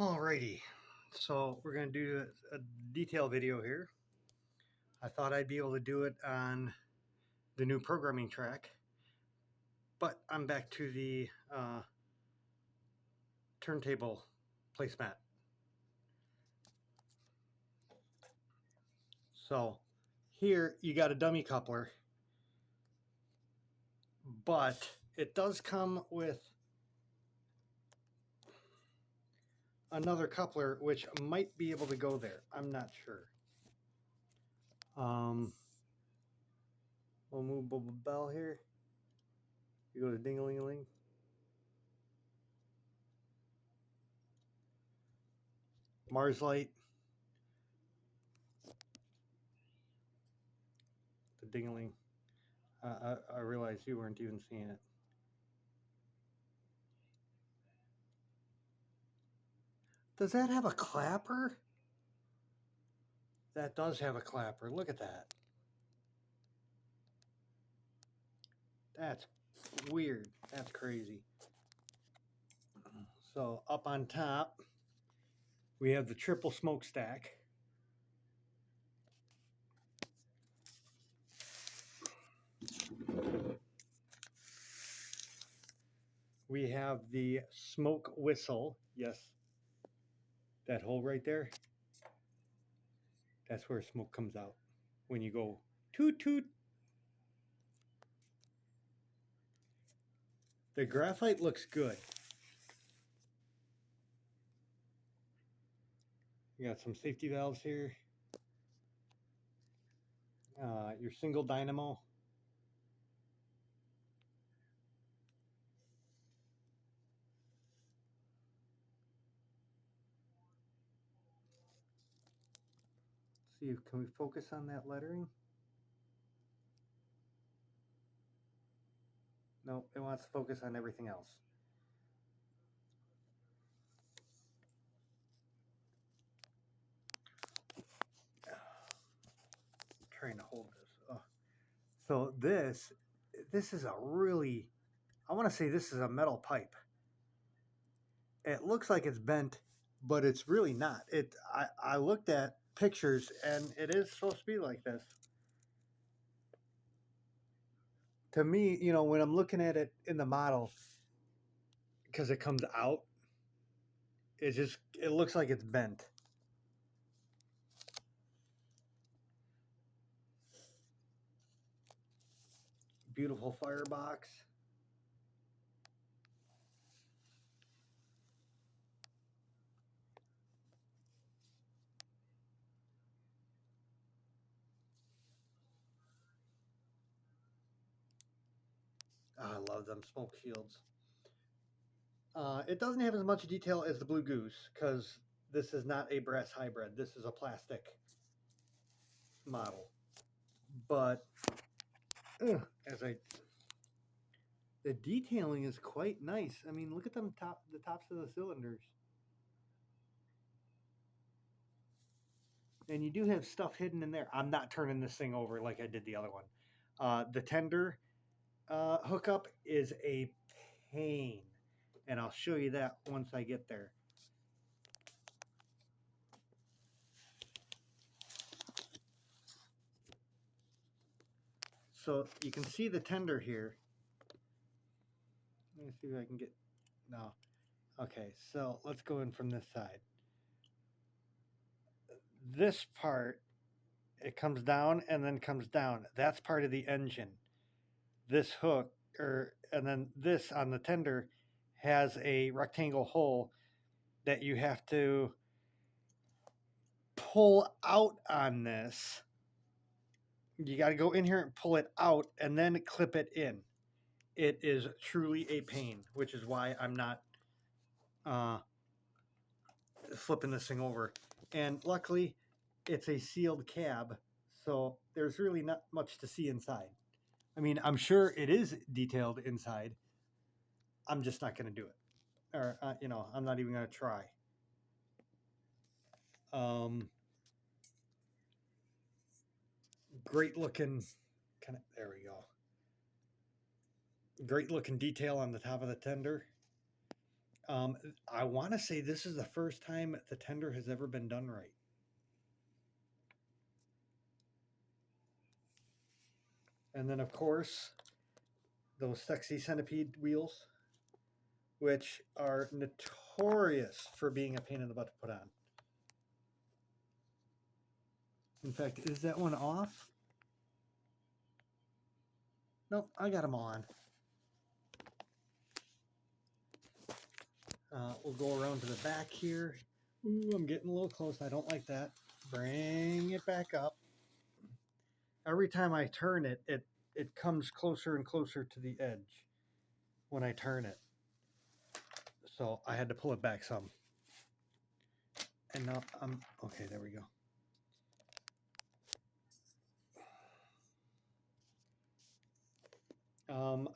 Alrighty, so we're going to do a detail video here. I thought I'd be able to do it on the new programming track, but I'm back to the turntable placemat. So here you got a dummy coupler, but it does come with another coupler which might be able to go there. I'm not sure. We'll move bell here. You go to ding-a-ling-a-ling. Mars light. The ding-a-ling. I realized you weren't even seeing it. Does that have a clapper? That does have a clapper. Look at that. That's weird. That's crazy. So up on top, we have the triple smokestack. We have the smoke whistle. Yes, that hole right there. That's where smoke comes out when you go toot toot. The graphite looks good. You got some safety valves here. Your single dynamo. See, can we focus on that lettering? No, it wants to focus on everything else. Trying to hold this. Oh. So this is a really, I want to say this is a metal pipe. It looks like it's bent, but it's really not. I looked at pictures and it is supposed to be like this. To me, you know, when I'm looking at it in the model, because it comes out, it looks like it's bent. Beautiful firebox. Oh, I love them smoke shields. It doesn't have as much detail as the Blue Goose because this is not a brass hybrid. This is a plastic model. But the detailing is quite nice. I mean, look at them the tops of the cylinders. And you do have stuff hidden in there. I'm not turning this thing over like I did the other one. The tender hookup is a pain. And I'll show you that once I get there. So you can see the tender here. Let me see if I can get, no. Okay, so let's go in from this side. This part, it comes down and then comes down. That's part of the engine. This hook, and then this on the tender has a rectangle hole that you have to pull out on this. You got to go in here and pull it out and then clip it in. It is truly a pain, which is why I'm not flipping this thing over. And luckily, it's a sealed cab, so there's really not much to see inside. I mean, I'm sure it is detailed inside. I'm just not going to do it. Or, you know, I'm not even going to try. Great looking, there we go. Great looking detail on the top of the tender. I want to say this is the first time the tender has ever been done right. And then, of course, those sexy centipede wheels, which are notorious for being a pain in the butt to put on. In fact, is that one off? Nope, I got them on. We'll go around to the back here. Ooh, I'm getting a little close. I don't like that. Bring it back up. Every time I turn it, it comes closer and closer to the edge when I turn it. So I had to pull it back some. And now I'm okay. There we go.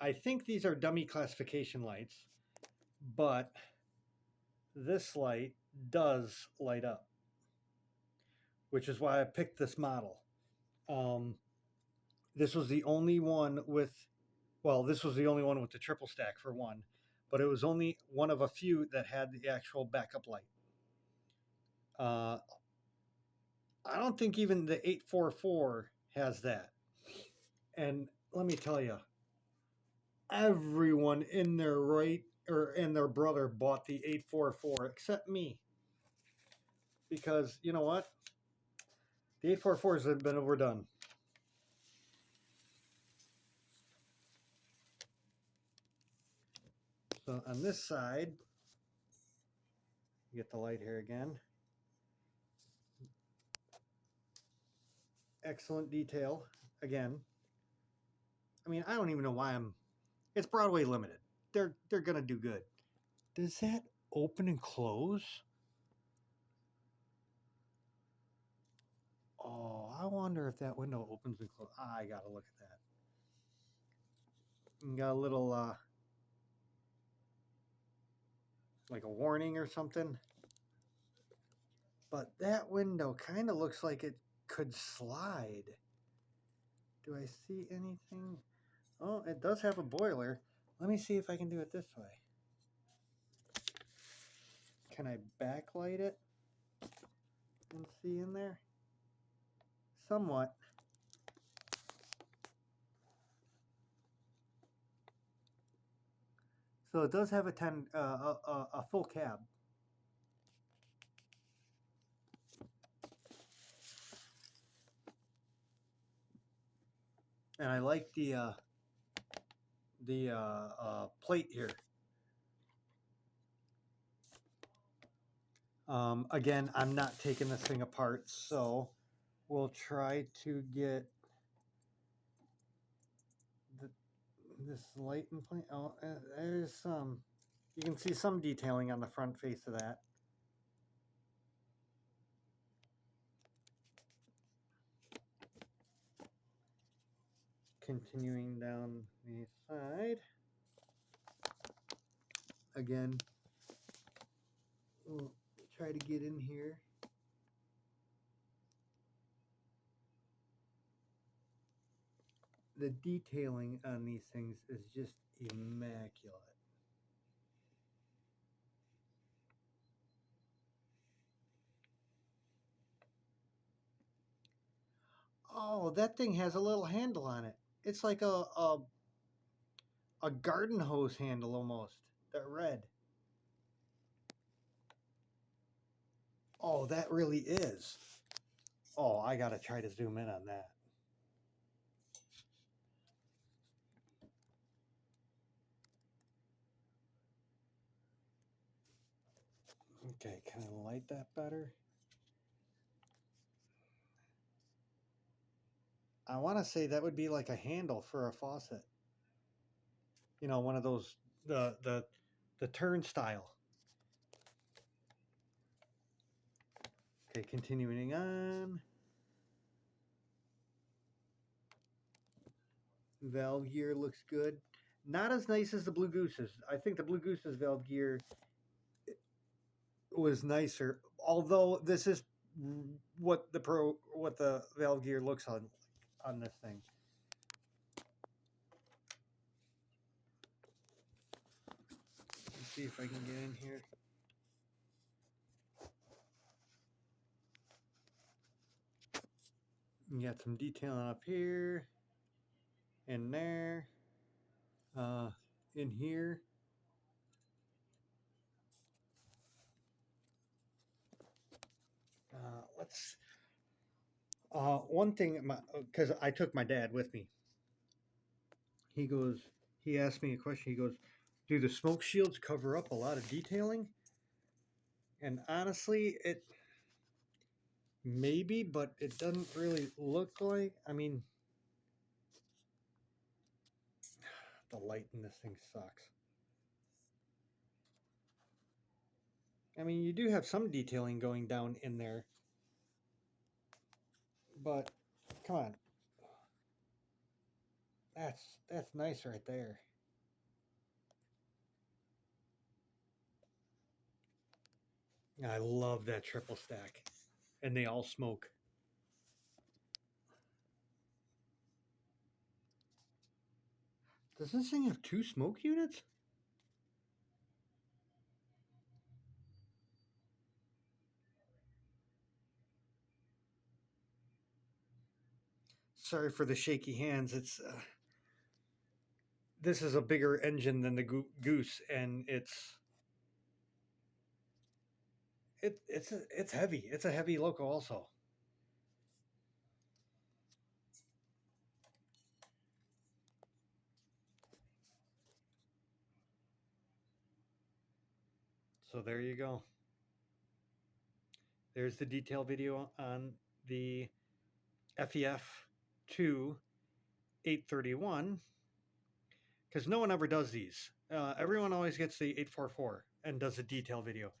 I think these are dummy classification lights, but this light does light up, which is why I picked this model. This was the only one with, well, this was the only one with the triple stack for one, but it was only one of a few that had the actual backup light. I don't think even the 844 has that. And let me tell you, everyone in their right or and their brother bought the 844 except me. Because you know what? The 844s have been overdone. So on this side, you get the light here again. Excellent detail. Again, I mean, I don't even know why it's Broadway Limited. They're gonna do good. Does that open and close? Oh, I wonder if that window opens and closes. I gotta look at that. You got a little like a warning or something. But that window kind of looks like it could slide. Do I see anything? Oh, it does have a boiler. Let me see if I can do it this way. Can I backlight it and see in there? Somewhat. So it does have a full cab. And I like the plate here. Again, I'm not taking this thing apart, so we'll try to get this light in place. Oh, there's some. You can see some detailing on the front face of that. Continuing down the side. Again, we'll try to get in here. The detailing on these things is just immaculate. Oh, that thing has a little handle on it. It's like a garden hose handle almost. That red. Oh, that really is. Oh, I gotta try to zoom in on that. Okay, can I light that better? I want to say that would be like a handle for a faucet. You know, one of those the turnstile. Okay, continuing on. Valve gear looks good. Not as nice as the Blue Goose's. I think the Blue Goose's valve gear was nicer. Although this is what the valve gear looks on this thing. see if I can get in here. You got some detailing up here, and there, in here. Let's. One thing, because I took my dad with me. He goes. He asked me a question. He goes, "Do the smoke shields cover up a lot of detailing?" And honestly, it maybe, but it doesn't really look like. I mean, the light in this thing sucks. I mean, you do have some detailing going down in there, but come on, that's nice right there. I love that triple stack, and they all smoke. Does this thing have 2 smoke units? Sorry for the shaky hands. It's this is a bigger engine than the Goose, and it's heavy. It's a heavy loco also. So there you go. There's the detail video on the FEF-2 831, because no one ever does these. Everyone always gets the 844 and does a detail video.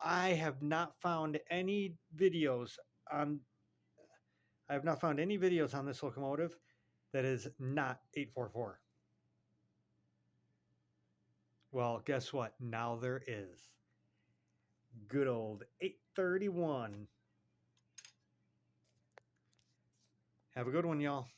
I have not found any videos on. I have not found any videos on this locomotive that is not 844. Well, guess what? Now there is. Good old 831. Have a good one, y'all.